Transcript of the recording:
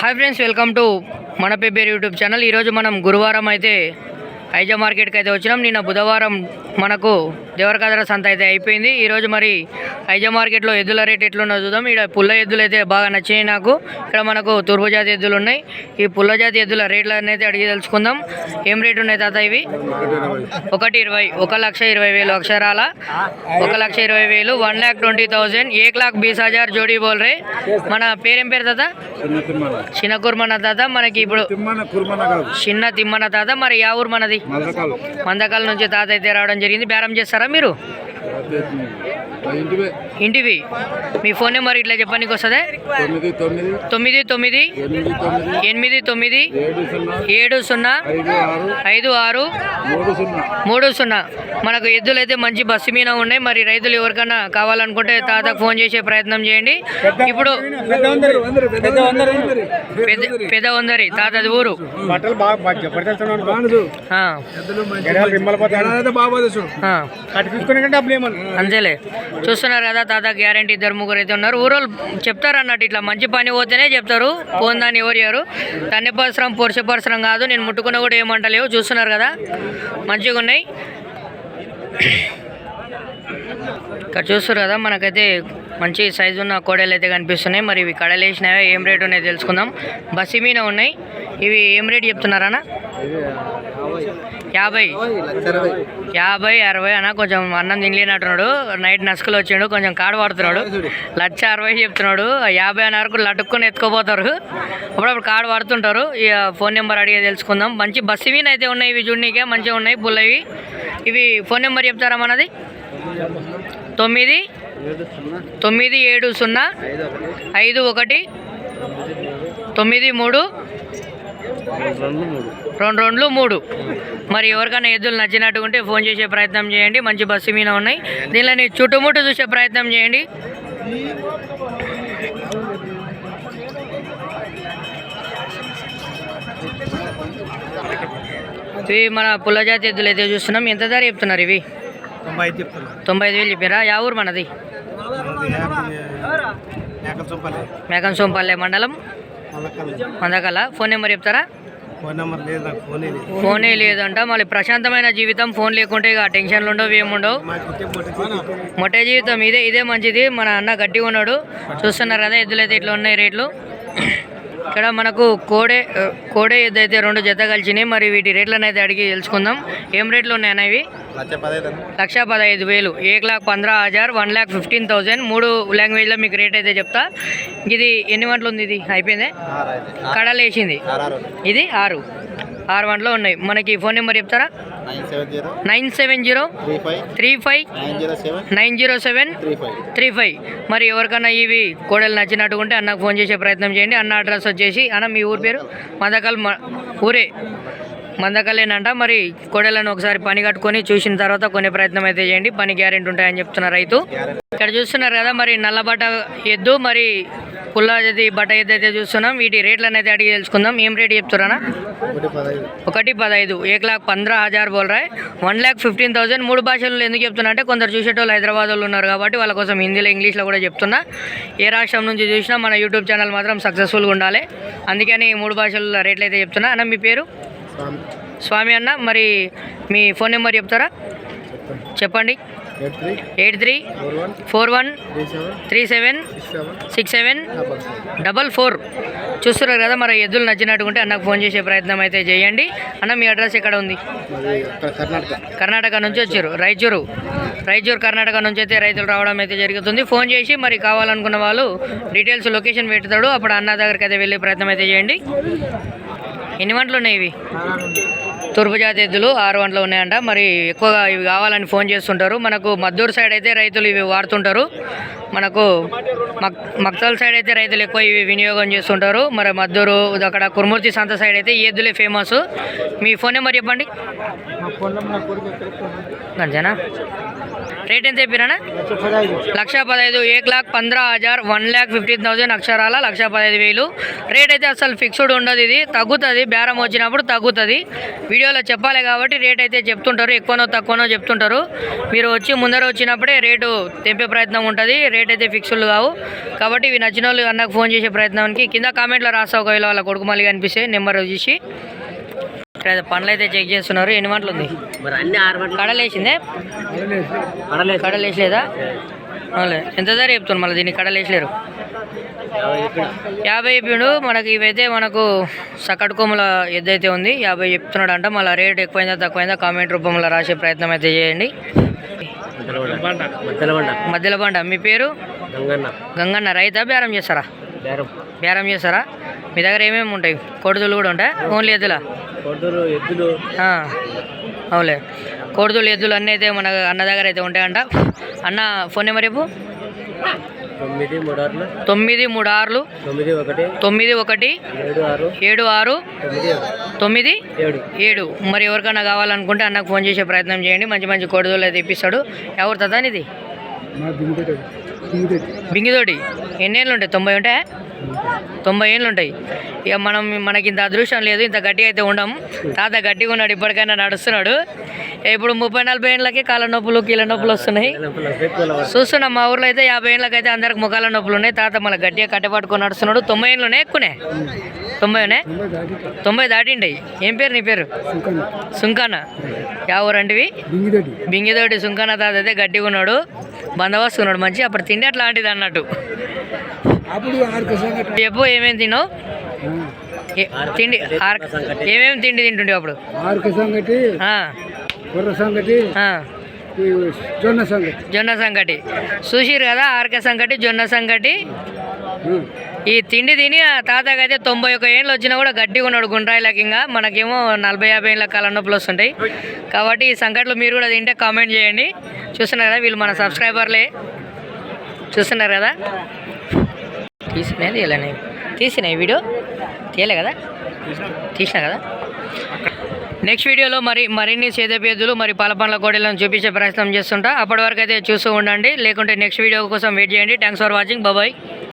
Hi friends, welcome to మన పేరు YouTube channel. ఈరోజు మనం గురువారం అయితే ఐజా మార్కెట్కి అయితే వచ్చినాం. నిన్న బుధవారం మనకు దేవరకద్ర సంత అయితే అయిపోయింది. ఈరోజు మరి ఐజా మార్కెట్లో ఎద్దుల రేట్ ఎట్లున్నో చూద్దాం. ఇక్కడ పుల్ల ఎద్దులు అయితే బాగా నచ్చినాయి నాకు. ఇక్కడ మనకు తూర్పు జాతి ఎద్దులు ఉన్నాయి. ఈ పుల్ల జాతి ఎద్దుల రేట్లను అయితే అడిగి తెలుసుకుందాం. ఏం రేటు ఉన్నాయి తాత ఇవి? 1,20,000, 1,20,000 అక్షరాల 1,20,000, 1,20,000, 1,20,000 జోడీ బోల్ రే. మన పేరేం పేరు తాత? చిన్న కుర్మన తాత. మనకి ఇప్పుడు చిన్న తిమ్మన తాత. మరి యా ఊరు మనది? మందకాల నుంచి తాత అయితే రావడం జరిగింది. బేరం చేస్తారా మీరు? ఇంటివి. మీ ఫోన్ నెంబర్ ఇట్లా చెప్పడానికి వస్తుంది? 9989705630. మనకు ఎద్దులు అయితే మంచి బస్సు మీద ఉన్నాయి. మరి రైతులు ఎవరికైనా కావాలనుకుంటే తాతకు ఫోన్ చేసే ప్రయత్నం చేయండి. ఇప్పుడు పెద్ద వందరి తాతది ఊరు. అంతేలే, చూస్తున్నారు కదా తాత. గ్యారంటీ 2-3 అయితే ఉన్నారు. ఊరోళ్ళు చెప్తారు అన్నట్టు, ఇట్లా మంచి పని పోతేనే చెప్తారు. పోన్ దాన్ని ఎవరు చేయరు. తన్ని పరిశ్రమ పొడిచే పరిశ్రమ కాదు. నేను ముట్టుకున్న కూడా ఏమంటలేవు. చూస్తున్నారు కదా, మంచిగా ఉన్నాయి. ఇక్కడ చూస్తారు కదా, మనకైతే మంచి సైజు ఉన్న కోడలు అయితే కనిపిస్తున్నాయి. మరి ఇవి కడలు వేసినాయో ఏం రేటు ఉన్నాయో తెలుసుకుందాం. బస్సు మీద ఉన్నాయి. ఇవి ఏం రేటు చెప్తున్నారన్నా? 50, 60 అన్న. కొంచెం అన్నం తినలేనట్టున్నాడు. నైట్ నసుకులు వచ్చిండు, కొంచెం కాడు పడుతున్నాడు. 1,60,000 చెప్తున్నాడు. 50 అన్న వరకు లటుక్కుని ఎత్తుకోపోతారు. అప్పుడప్పుడు కాడు పడుతుంటారు. ఇక ఫోన్ నెంబర్ అడిగే తెలుసుకుందాం. మంచి బస్సు మీద అయితే ఉన్నాయి. ఇవి చూడనీకే మంచిగా ఉన్నాయి, పుల్లవి. ఇవి ఫోన్ నెంబర్ చెప్తారా మనది? 97051932223. మరి ఎవరికైనా ఎద్దులు నచ్చినట్టు ఉంటే ఫోన్ చేసే ప్రయత్నం చేయండి. మంచి బస్సు మీద ఉన్నాయి. దీనిని చుట్టుముట్టు చూసే ప్రయత్నం చేయండి. ఇవి మన పుల్ల జాతి ఎద్దులు అయితే చూస్తున్నాం. ఎంత ధర చెప్తున్నారు ఇవి? 95,000 చెప్పారా? యా ఊరు మనది? మేకంసోంపల్లె మండలం, మందకల. ఫోన్ నెంబర్ చెప్తారా? ఫోనే లేదంట. మళ్ళీ ప్రశాంతమైన జీవితం. ఫోన్ లేకుంటే ఇక టెన్షన్లు ఉండవు, ఏముండవు. మొట్టే జీవితం ఇదే మంచిది. మన అన్న గట్టిగా ఉన్నాడు. చూస్తున్నారు కదా, ఎద్దులైతే ఇట్లా ఉన్నాయి రేట్లు. ఇక్కడ మనకు కోడే ఎద్దు అయితే 2 జత కలిసినాయి. మరి వీటి రేట్లను అయితే అడిగి తెలుసుకుందాం. ఏం రేట్లు ఉన్నాయన్న ఇవి? 1,15,000, 1,15,000, 1,15,000. 3 లాంగ్వేజ్లో మీకు రేట్ అయితే చెప్తా. ఇది ఎన్ని వంటలు ఉంది? ఇది అయిపోయింది, కడలు వేసింది. ఇది 6 వంటలు ఉన్నాయి. మనకి ఫోన్ నెంబర్ చెప్తారా? 97035907353. మరి ఎవరికైనా ఇవి కోడలు నచ్చినట్టు ఉంటే అన్నకు ఫోన్ చేసే ప్రయత్నం చేయండి. అన్న అడ్రస్ వచ్చేసి, అన్న మీ ఊరి పేరు? మందకల్ ఊరే, మందకల్లేనంట. మరి కోడలను ఒకసారి పని కట్టుకొని చూసిన తర్వాత కొనే ప్రయత్నం అయితే చేయండి. పని గ్యారెంటీ ఉంటాయని చెప్తున్నారు రైతు. ఇక్కడ చూస్తున్నారు కదా, మరి నల్లబట్ట ఎద్దు, మరి పుల్లది బట్ట ఎద్దు అయితే చూస్తున్నాం. వీటి రేట్లను అయితే అడిగి తెలుసుకుందాం. ఏం రేటు చెప్తున్నారా? 1,15,000, 1,15,000 బోల్ రాయ్. 1,15,000. 3 భాషల్లో ఎందుకు చెప్తున్నా అంటే, కొందరు చూసేటోళ్ళు హైదరాబాద్ వాళ్ళు ఉన్నారు కాబట్టి వాళ్ళ కోసం హిందీలో, ఇంగ్లీష్లో కూడా చెప్తున్నా. ఏ రాష్ట్రం నుంచి చూసినా మన యూట్యూబ్ ఛానల్ మాత్రం సక్సెస్ఫుల్గా ఉండాలి. అందుకని 3 భాషల్లో రేట్లు అయితే చెప్తున్నా. అన్న మీ పేరు? స్వామి అన్న. మరి మీ ఫోన్ నెంబర్ చెప్తారా? చెప్పండి. 8341376744. చూస్తున్నారు కదా, మరి ఎద్దులు నచ్చినట్టు ఉంటే అన్నకు ఫోన్ చేసే ప్రయత్నం అయితే చేయండి. అన్న మీ అడ్రస్ ఎక్కడ ఉంది? కర్ణాటక నుంచి వచ్చారు. రాయచూరు కర్ణాటక నుంచి అయితే రైతులు రావడం అయితే జరుగుతుంది. ఫోన్ చేసి మరి కావాలనుకున్న వాళ్ళు డీటెయిల్స్, లొకేషన్ పెడతాడు. అప్పుడు అన్న దగ్గరికి అయితే వెళ్ళే ప్రయత్నం అయితే చేయండి. ఎన్ని వంటలు ఉన్నాయి ఇవి? తూర్పు జాతి ఎద్దులు 6 వంటలు ఉన్నాయంట. మరి ఎక్కువగా ఇవి కావాలని ఫోన్ చేస్తుంటారు. మనకు మద్దూరు సైడ్ అయితే రైతులు ఇవి వాడుతుంటారు. మనకు మక్తల్ సైడ్ అయితే రైతులు ఎక్కువ ఇవి వినియోగం చేస్తుంటారు. మరి మద్దూరు, అక్కడ కుర్మూర్తి సంత సైడ్ అయితే ఈ ఎద్దులే ఫేమస్. మీ ఫోన్ నెంబర్ చెప్పండి. అంతేనా? రేట్ ఎంత చెప్పిరన్నా? 1,15,000 1,15,000 1,15,000 అక్షరాల 1,15,000 రేట్ అయితే అసలు ఫిక్స్డ్ ఉండదు. ఇది తగ్గుతుంది, బేరం వచ్చినప్పుడు తగ్గుతుంది. వీడియోలో చెప్పాలి కాబట్టి రేట్ అయితే చెప్తుంటారు, ఎక్కువనో తక్కువనో చెప్తుంటారు. మీరు వచ్చి ముందర వచ్చినప్పుడే రేటు తెంపే ప్రయత్నం ఉంటుంది. రేట్ అయితే ఫిక్స్డ్ కావు కాబట్టి ఇవి నచ్చిన వాళ్ళు అన్నకు ఫోన్ చేసే ప్రయత్నానికి కింద కామెంట్లో రాస్తా. ఒకవేళ వాళ్ళ కొడుకు మళ్ళీ కనిపిస్తే నెంబర్ చూసి. ఇక్కడ పండ్లు అయితే చెక్ చేస్తున్నారు. ఎన్ని మంటలు ఉంది? కడలేసిందే? కడలేసలేదా? ఎంత ధర చెప్తున్నారు మళ్ళీ దీన్ని? కడలేసలేరు 50 చెప్పిండు. మనకి ఇవైతే మనకు సకట్ కొమ్ముల ఎద్దైతే ఉంది 50 చెప్తున్నాడు అంట. మళ్ళీ రేట్ ఎక్కువైందా తక్కువైందా కామెంట్ రూపంలో రాసే ప్రయత్నం అయితే చేయండి. మధ్యలో బండ. మీ పేరు? గంగన్న. రైతా బేరం చేస్తారా? బేరం చేస్తారా? మీ దగ్గర ఏమేమి ఉంటాయి? కోడిదూలు కూడా ఉంటాయి? ఓన్లీ ఎద్దులా? అవులే, కోడిదూలు ఎద్దులు అన్నీ అయితే మన అన్న దగ్గర అయితే ఉంటాయంట. అన్న ఫోన్ నెంబర్ రేపు 936 91 76 96 97. మరి ఎవరికైనా కావాలనుకుంటే అన్నకు ఫోన్ చేసే ప్రయత్నం చేయండి. మంచి మంచి కోడిదూలు అయితే ఇప్పిస్తాడు. ఎవరు తదాని ఇది? బింగితోటి. ఎన్ని ఏళ్ళు ఉంటాయి? 90 ఉంటాయా? 90 ఏళ్ళు ఉంటాయి. ఇక మనకి ఇంత అదృష్టం లేదు, ఇంత గట్టిగా అయితే ఉండం. తాత గట్టిగా ఉన్నాడు, ఇప్పటికైనా నడుస్తున్నాడు. ఇప్పుడు 30-40 ఏళ్ళకి కాళ్ళ నొప్పులు కీళ్ళ నొప్పులు వస్తున్నాయి. చూస్తున్నాం మా ఊర్లో అయితే 50 ఏళ్ళకి అయితే అందరికి ముఖాల నొప్పులు ఉన్నాయి. తాత మళ్ళీ గట్టిగా కట్టెపట్టుకొని నడుస్తున్నాడు. 90 ఏళ్ళనే ఎక్కువనే? 90 దాటింటాయి. ఏం పేరు నీ పేరు? సుంకన్న. యా ఊరంటివి? బింగితోటి. సుంకన్న తాత అయితే గట్టిగా ఉన్నాడు, బందోబస్తు ఉన్నాడు మంచి. అప్పుడు తిండి అట్లాంటిది అన్నట్టు. చెప్పు ఏమేమి తిన్నావు? తిండి ఏమేమి తిండి తింటుండే అప్పుడు? జొన్న సంగటి చూసిరు కదా. ఆర్క సంగటి, జొన్న సంగటి. ఈ తిండి తిని తాతకి అయితే 91 ఏళ్ళు వచ్చినా కూడా గట్టిగా ఉన్నాడు గుండ్రాయిలకి. ఇంకా మనకేమో 40-50 ఏళ్ళ కాళ్ళ నొప్పులు వస్తుంటాయి. కాబట్టి ఈ సంగట్లో మీరు కూడా తింటే కామెంట్ చేయండి. చూస్తున్నారు కదా, వీళ్ళు మన సబ్స్క్రైబర్లే. చూస్తున్నారు కదా. తీసినా ఈ వీడియో తీయలే కదా? తీసినా కదా. నెక్స్ట్ వీడియోలో మరిన్ని సేదపేదులు మరి పాల పండ్ల కోడలను చూపించే ప్రయత్నం చేస్తుంటా. అప్పటి వరకు అయితే చూస్తూ ఉండండి, లేకుంటే నెక్స్ట్ వీడియో కోసం వెయిట్ చేయండి. Thanks for watching. బాయ్.